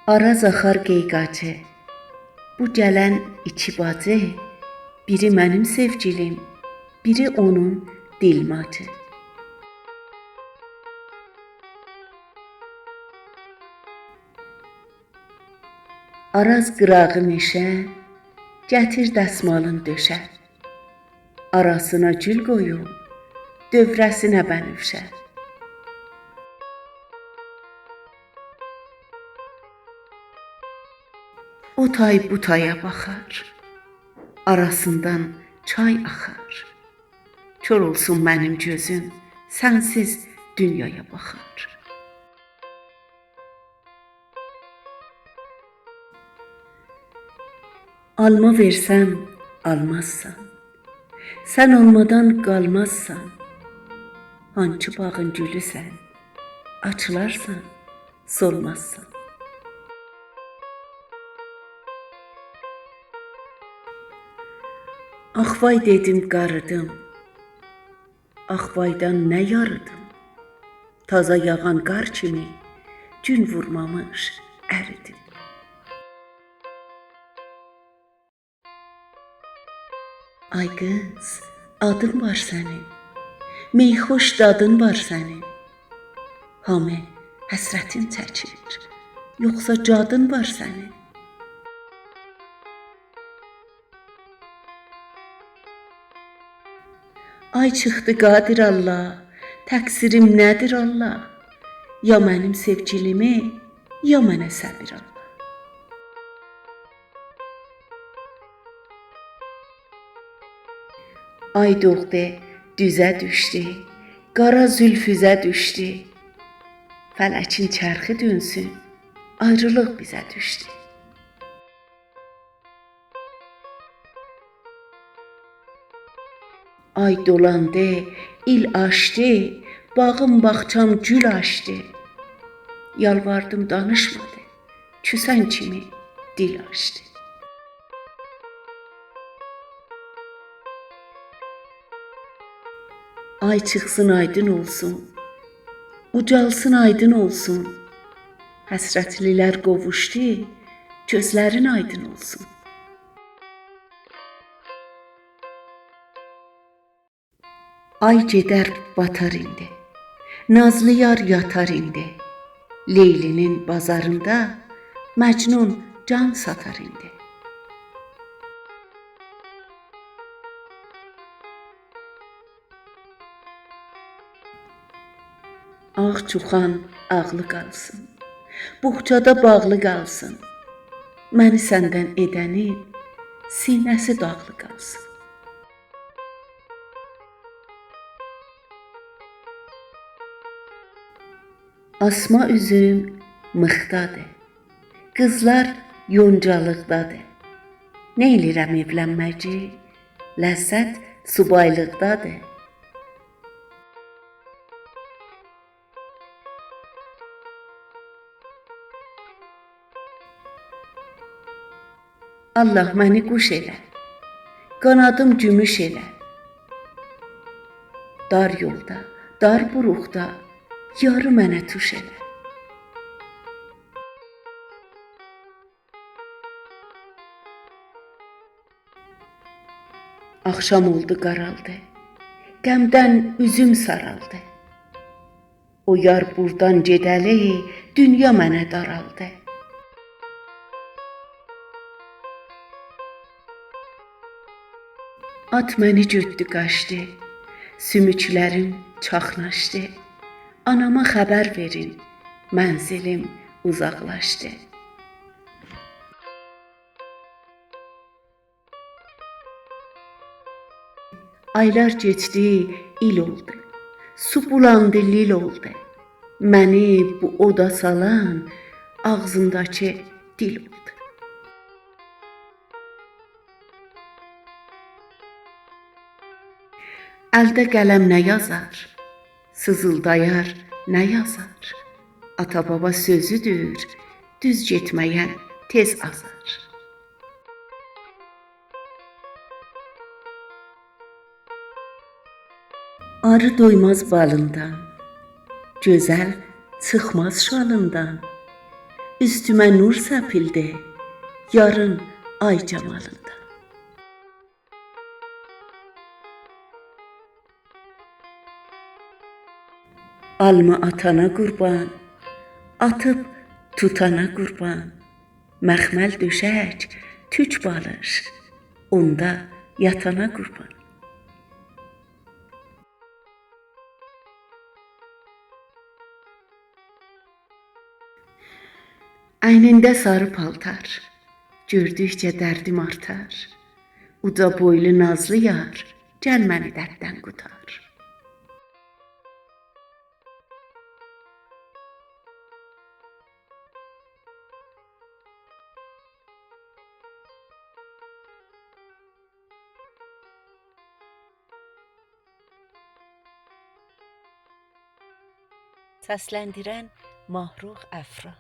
Araz axar qeyqacı, bu gələn iki bacı, biri mənim sevgilim, biri onun dilmacı. Araz qırağı meşə, gətir dəsmalın döşə, arasına gül qoyum, dövrəsinə bənövşə. O tay bu taya baxar, arasından çay axar. Kör olsun mənim gözüm, sənsiz dünyaya baxar. Alma versəm almazsan, sən olmadan qalmazsan. Hançı bağın gülüsən, açılarsan, solmazsan. Axvay dedim qarıdım, axvaydan nə yarıdım? Taza yağan qar kimi gün vurmamış əridim. Ay qız, adın var sənin, meyxoş dadın var sənin. Hamı həsrətin çəkir, yoxsa cadın var sənin. Ay çıxdı qadir Allah, təqsirim nədir Allah? Ya mənim sevgilimi, ya mənə səbir Allah. Ay doğdu, düzə düşdü, qara zülfüzə düşdü. Fələkin çərxi dönsün, ayrılıq bizə düşdü. Ay dolandı, il açdı, bağım bağçam gül açdı. Yalvardım danışmadı, küsən kimi dil açdı. Ay çıxsın aydın olsun, ucalsın aydın olsun. Həsrətlilər qovuşdu, gözlərin aydın olsun. Ay gedər batar indi, nazlı yar yatar indi. Leylinin bazarında Məcnun can satar indi. Ağ çuxan ağlı qalsın, buxçada bağlı qalsın. Məni səndən edənin sinəsi dağlı qalsın. Asma üzüm mıxdadır, qızlar yoncalıqdadır. Neylirəm evlənməci, ləzzət subaylıqdadır. Allah məni quş elə, qanadım gümüş elə. Dar yolda, dar buruqda, yarı mənə tuş elə. Axşam oldu qaraldı, qəmdən üzüm saraldı. O yar burdan gedəli, dünya mənə daraldı. At məni götdü qaçdı, sümüklərim çaxnaşdı. Anama xəbər verin, mənzilim uzaqlaşdı. Aylar keçdi, il oldu, su bulandı, lil oldu. Məni bu oda salan ağzımdakı dil oldu. Əldə qələm nə yazar, sızıldayar nə yazar? Ata-baba sözüdür, düz getməyən tez azar. Arı doymaz balından, gözəl çıxmaz şalından. üstümə nur səpildi yarın ay camalında. Alma atana qurban, atıb tutana qurban, məxməl döşək, tüc balış, onda yatana qurban. Əynində sarı paltar, gördükcə dərdim artar. Uca boylu nazlı yar, gəl məni dərddən qutar. Səsləndirən Mahruh Əfra.